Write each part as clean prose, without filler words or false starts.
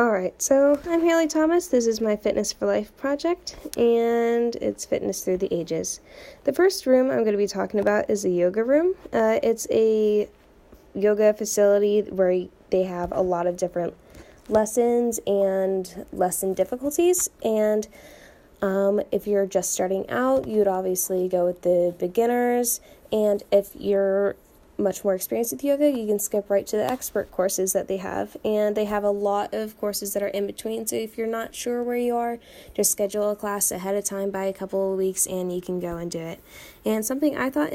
Alright, so I'm Haley Thomas. This is my Fitness for Life project, and it's Fitness Through the Ages. The first room I'm going to be talking about is the yoga room. It's a yoga facility where they have a lot of different lessons and lesson difficulties, and if you're just starting out, you'd obviously go with the beginners, and if you're much more experienced with yoga, you can skip right to the expert courses that they have, and they have a lot of courses that are in between, so if you're not sure where you are, just schedule a class ahead of time by a couple of weeks and you can go and do it. And something I thought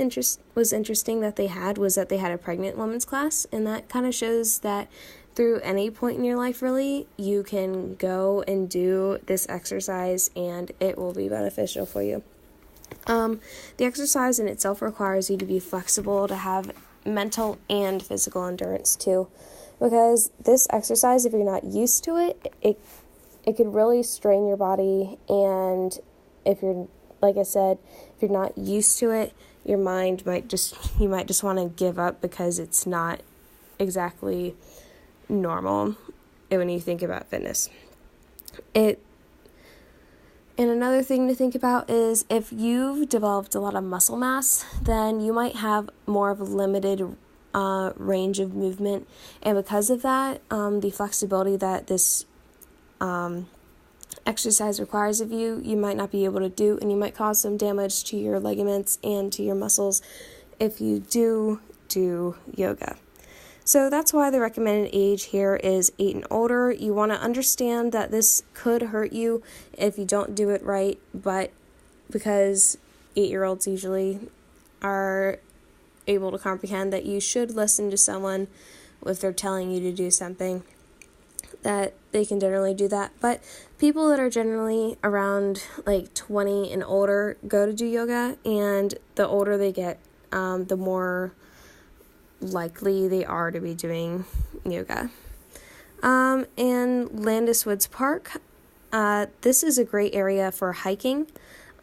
was interesting that they had was that they had a pregnant women's class, and that kind of shows that through any point in your life, really, you can go and do this exercise and it will be beneficial for you. The exercise in itself requires you to be flexible, to have mental and physical endurance too, because this exercise, if you're not used to it, it could really strain your body, and if you're, like I said, if you're not used to it, your mind you might just want to give up because it's not exactly normal when you think about fitness. And another thing to think about is if you've developed a lot of muscle mass, then you might have more of a limited range of movement. And because of that, the flexibility that this exercise requires of you, you might not be able to do, and you might cause some damage to your ligaments and to your muscles if you do yoga. So that's why the recommended age here is 8 and older. You want to understand that this could hurt you if you don't do it right, but because 8-year-olds usually are able to comprehend that you should listen to someone if they're telling you to do something, that they can generally do that. But people that are generally around like 20 and older go to do yoga, and the older they get, the more likely they are to be doing yoga. And Landis Woods Park, this is a great area for hiking.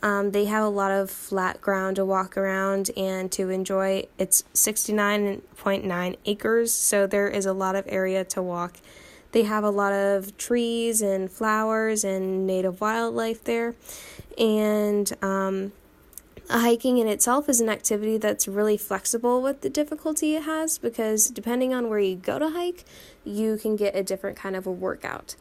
They have a lot of flat ground to walk around and to enjoy. It's 69.9 acres, so there is a lot of area to walk. They have a lot of trees and flowers and native wildlife there, and hiking in itself is an activity that's really flexible with the difficulty it has, because depending on where you go to hike, you can get a different kind of a workout.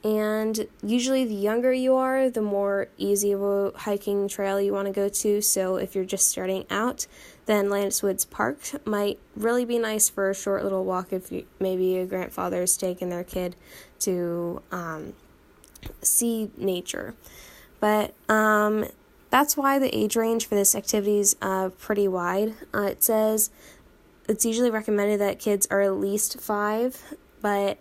And usually the younger you are, the more easy of a hiking trail you want to go to. So if you're just starting out, then Landis Woods Park might really be nice for a short little walk if maybe a grandfather is taking their kid to see nature. But that's why the age range for this activity is pretty wide. It says it's usually recommended that kids are at least 5, but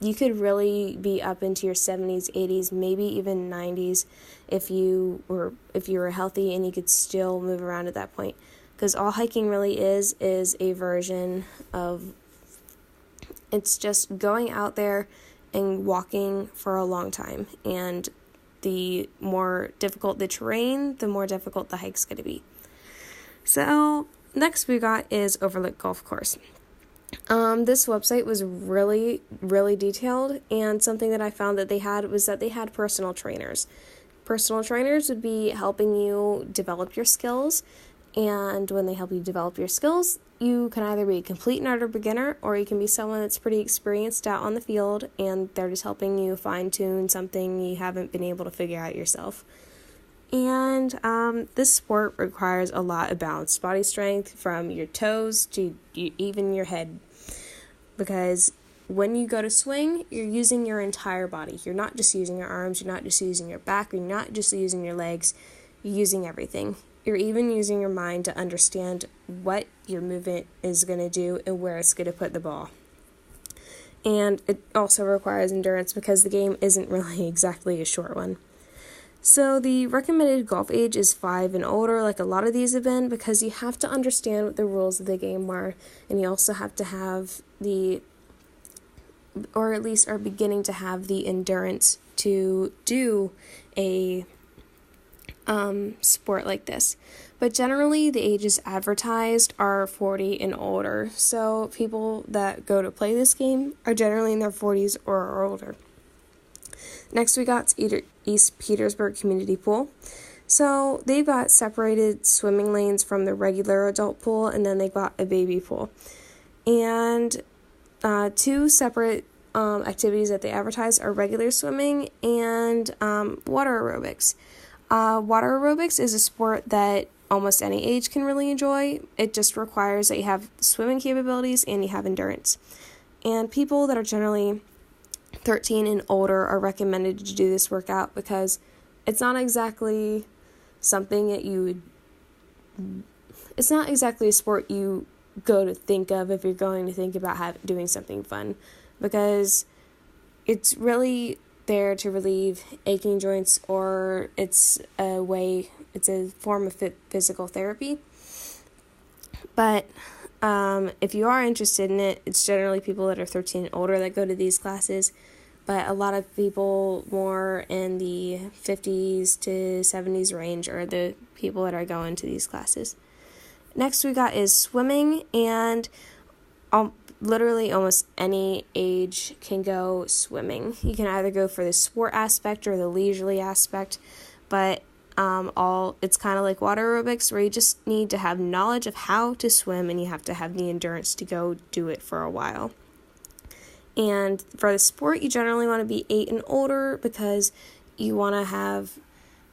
you could really be up into your 70s, 80s, maybe even 90s if you were healthy and you could still move around at that point. Because all hiking really is a version of, it's just going out there and walking for a long time, and the more difficult the terrain, the more difficult the hike's going to be. So next we got is Overlook Golf Course. This website was really, really detailed, and something that I found that they had was that they had personal trainers. Personal trainers would be helping you develop your skills, and when they help you develop your skills, you can either be a complete and utter beginner, or you can be someone that's pretty experienced out on the field, and they're just helping you fine-tune something you haven't been able to figure out yourself. And this sport requires a lot of balanced body strength from your toes to even your head, because when you go to swing, you're using your entire body. You're not just using your arms, you're not just using your back, you're not just using your legs, you're using everything. You're even using your mind to understand what your movement is going to do and where it's going to put the ball. And it also requires endurance because the game isn't really exactly a short one. So the recommended golf age is 5 and older, like a lot of these have been, because you have to understand what the rules of the game are, and you also have to have or at least are beginning to have the endurance to do a sport like this. But generally, the ages advertised are 40 and older. So people that go to play this game are generally in their 40s or older. Next, we got East Petersburg Community Pool. So they've got separated swimming lanes from the regular adult pool, and then they've got a baby pool. And two separate activities that they advertise are regular swimming and water aerobics. Water aerobics is a sport that almost any age can really enjoy. It just requires that you have swimming capabilities and you have endurance. And people that are generally 13 and older are recommended to do this workout because it's not exactly something that it's not exactly a sport you go to think of if you're going to think about doing something fun, because it's really there to relieve aching joints, or it's a form of physical therapy. But if you are interested in it, it's generally people that are 13 and older that go to these classes, but a lot of people more in the 50s to 70s range are the people that are going to these classes. Next we got is swimming, and literally almost any age can go swimming. You can either go for the sport aspect or the leisurely aspect, but it's kind of like water aerobics, where you just need to have knowledge of how to swim and you have to have the endurance to go do it for a while. And for the sport, you generally want to be 8 and older because you want to have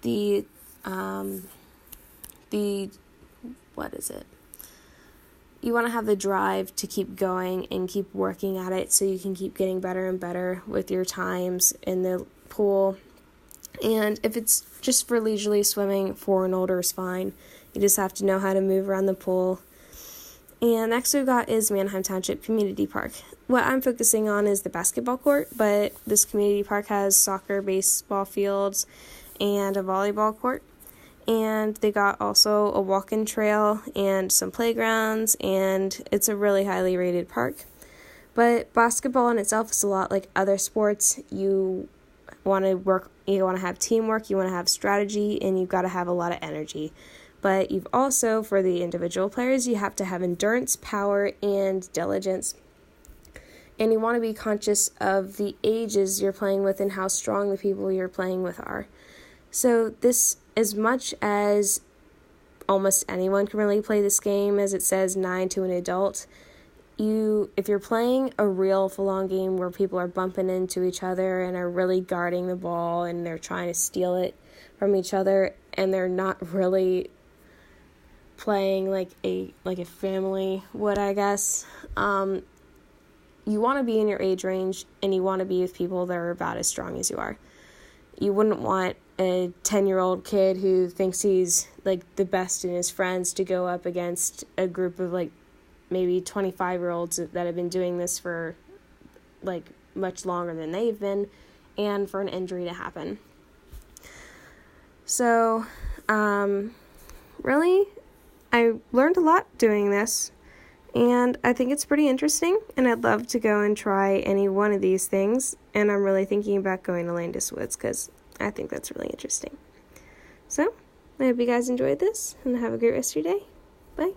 you want to have the drive to keep going and keep working at it so you can keep getting better and better with your times in the pool. And if it's just for leisurely swimming, 4 and older is fine. You just have to know how to move around the pool. And next we've got is Manheim Township Community Park. What I'm focusing on is the basketball court, but this community park has soccer, baseball fields, and a volleyball court. And they got also a walk-in trail and some playgrounds, and it's a really highly rated park. But basketball in itself is a lot like other sports. You want to have teamwork, you want to have strategy, and you've got to have a lot of energy. But you've also, for the individual players, you have to have endurance, power, and diligence. And you want to be conscious of the ages you're playing with and how strong the people you're playing with are. So this, as much as almost anyone can really play this game, as it says 9 to an adult, if you're playing a real full-on game where people are bumping into each other and are really guarding the ball and they're trying to steal it from each other, and they're not really playing like a family would, I guess, you want to be in your age range, and you want to be with people that are about as strong as you are. You wouldn't want a 10-year-old kid who thinks he's like the best in his friends to go up against a group of like maybe 25-year-olds that have been doing this for like much longer than they've been, and for an injury to happen. So, really, I learned a lot doing this, and I think it's pretty interesting, and I'd love to go and try any one of these things, and I'm really thinking about going to Landis Woods because I think that's really interesting. So, I hope you guys enjoyed this, and have a great rest of your day. Bye.